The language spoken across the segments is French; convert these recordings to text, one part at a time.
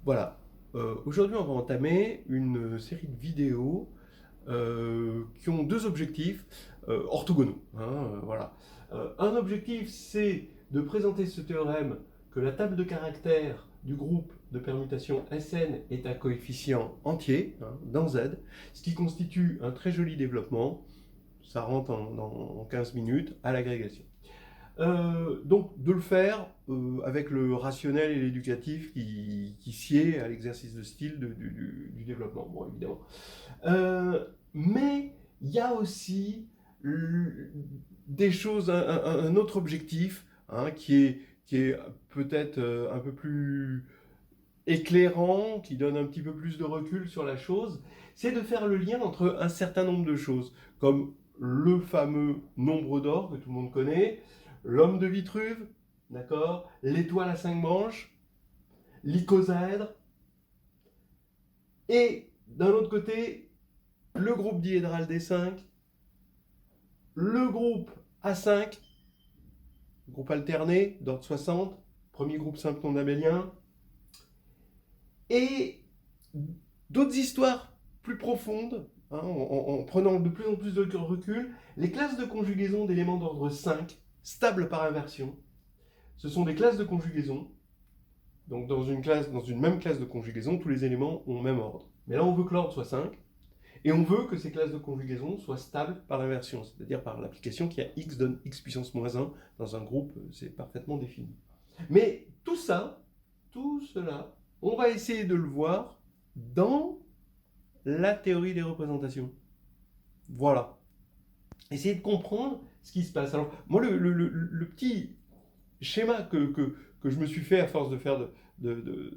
Voilà. Aujourd'hui, on va entamer une série de vidéos qui ont deux objectifs orthogonaux, hein, voilà. Un objectif, c'est de présenter ce théorème que la table de caractères du groupe de permutation Sn est un coefficient entier, hein, dans Z, ce qui constitue un très joli développement. Ça rentre en 15 minutes à l'agrégation. Donc de le faire avec le rationnel et l'éducatif qui sied à l'exercice de style du développement, bon évidemment. Mais il y a aussi des choses, un autre objectif, hein, qui est peut-être un peu plus éclairant, qui donne un petit peu plus de recul sur la chose, c'est de faire le lien entre un certain nombre de choses, comme le fameux nombre d'or que tout le monde connaît, l'homme de Vitruve, d'accord, l'étoile à 5 branches, l'icosaèdre, et d'un autre côté, le groupe diédral des 5, le groupe A5, groupe alterné d'ordre 60, premier groupe simple non abélien, et d'autres histoires plus profondes, hein, en prenant de plus en plus de recul, les classes de conjugaison d'éléments d'ordre 5, stables par inversion. Ce sont des classes de conjugaison. Donc dans une même classe de conjugaison, tous les éléments ont le même ordre. Mais là, on veut que l'ordre soit 5, et on veut que ces classes de conjugaison soient stables par l'inversion, c'est-à-dire par l'application qui a x donne x puissance moins 1 dans un groupe, c'est parfaitement défini. Mais tout ça, tout cela, on va essayer de le voir dans la théorie des représentations. Voilà. Essayez de comprendre ce qui se passe. Alors, moi, le petit schéma que je me suis fait à force de faire de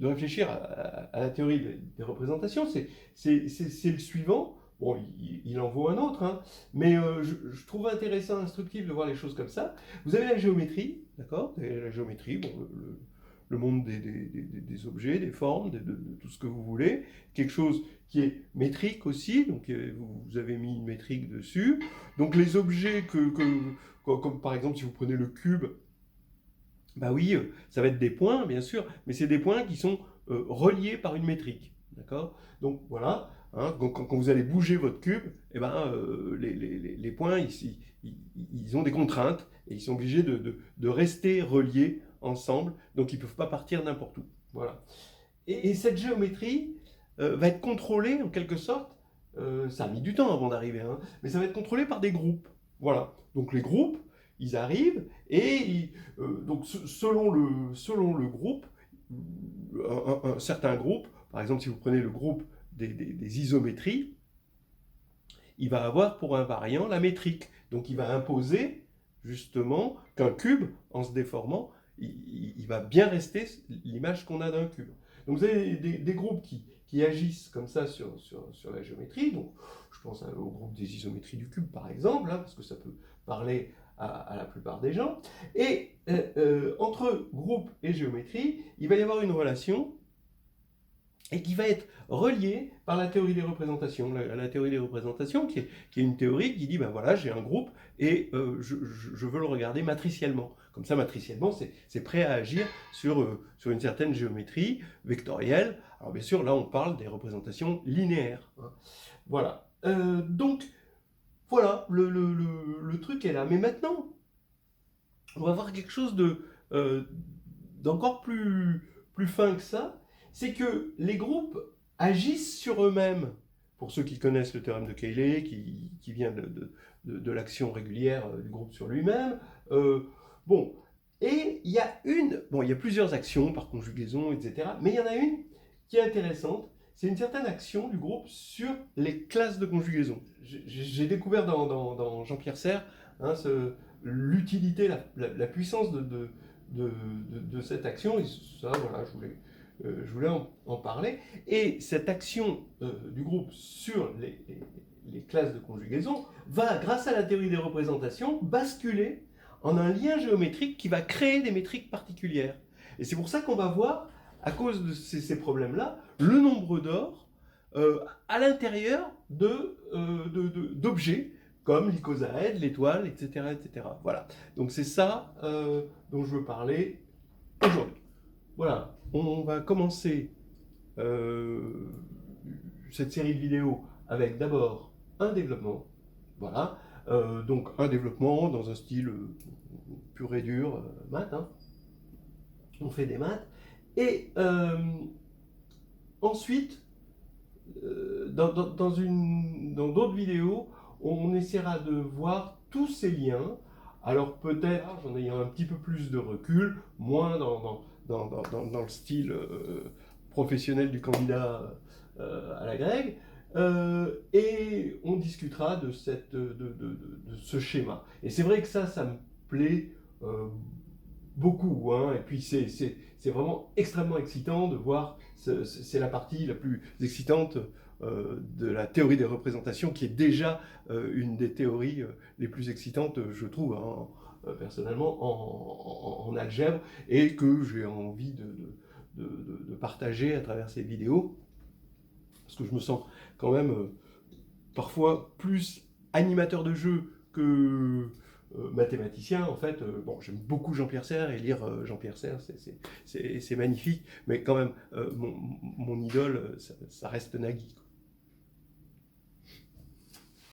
réfléchir à la théorie des représentations, c'est le suivant. Bon, il en vaut un autre, hein, mais je trouve intéressant, instructif de voir les choses comme ça. Vous avez la géométrie, d'accord? La géométrie, bon, le monde des objets, des formes, de tout ce que vous voulez. Quelque chose qui est métrique aussi, donc vous avez mis une métrique dessus. Donc les objets comme par exemple si vous prenez le cube, bah oui, ça va être des points, bien sûr, mais c'est des points qui sont reliés par une métrique. D'accord? Donc voilà, hein, quand vous allez bouger votre cube, eh ben, les points, ils ont des contraintes et ils sont obligés de rester reliés ensemble, donc ils ne peuvent pas partir n'importe où. Voilà. Et cette géométrie va être contrôlée en quelque sorte, ça a mis du temps avant d'arriver, hein, mais ça va être contrôlé par des groupes. Voilà. Donc les groupes, ils arrivent et donc selon le groupe, un certain groupe, par exemple si vous prenez le groupe des isométries, il va avoir pour invariant la métrique. Donc il va imposer justement qu'un cube, en se déformant, il va bien rester l'image qu'on a d'un cube. Donc vous avez des groupes qui agissent comme ça sur la géométrie. Donc je pense au groupe des isométries du cube par exemple, hein, parce que ça peut parler à la plupart des gens. Et entre groupe et géométrie, il va y avoir une relation et qui va être reliée par la théorie des représentations. La théorie des représentations, qui est une théorie qui dit, ben voilà, j'ai un groupe et je veux le regarder matriciellement. Comme ça, matriciellement, c'est prêt à agir sur une certaine géométrie vectorielle. Alors bien sûr, là, on parle des représentations linéaires, hein. Voilà. Donc, voilà, le truc est là. Mais maintenant, on va voir quelque chose d'encore plus fin que ça, c'est que les groupes agissent sur eux-mêmes. Pour ceux qui connaissent le théorème de Cayley, qui vient de l'action régulière du groupe sur lui-même, bon, et il y a il y a plusieurs actions par conjugaison, etc., mais il y en a une qui est intéressante, c'est une certaine action du groupe sur les classes de conjugaison. J'ai découvert dans Jean-Pierre Serre, hein, l'utilité, la puissance de cette action, et ça, voilà, je voulais en parler. Et cette action du groupe sur les classes de conjugaison va, grâce à la théorie des représentations, basculer en un lien géométrique qui va créer des métriques particulières. Et c'est pour ça qu'on va voir, à cause de ces problèmes-là, le nombre d'or à l'intérieur d'objets comme l'icosaèdre, l'étoile, etc., etc. Voilà. Donc c'est ça dont je veux parler aujourd'hui. Voilà. On va commencer cette série de vidéos avec d'abord un développement. Voilà. Donc un développement dans un style pur et dur, maths. Hein. On fait des maths. Et ensuite, dans d'autres vidéos, on essaiera de voir tous ces liens. Alors peut-être en ayant un petit peu plus de recul, moins dans le style professionnel du candidat à la grecque, et on discutera de ce schéma. Et c'est vrai que ça me plaît beaucoup, hein, et puis c'est vraiment extrêmement excitant de voir, c'est la partie la plus excitante de la théorie des représentations, qui est déjà une des théories les plus excitantes, je trouve, hein, personnellement, en algèbre, et que j'ai envie de partager à travers ces vidéos, parce que je me sens quand même parfois plus animateur de jeu que mathématicien. En fait, bon, j'aime beaucoup Jean-Pierre Serre, et lire Jean-Pierre Serre, c'est magnifique, mais quand même, mon idole, ça reste Nagui.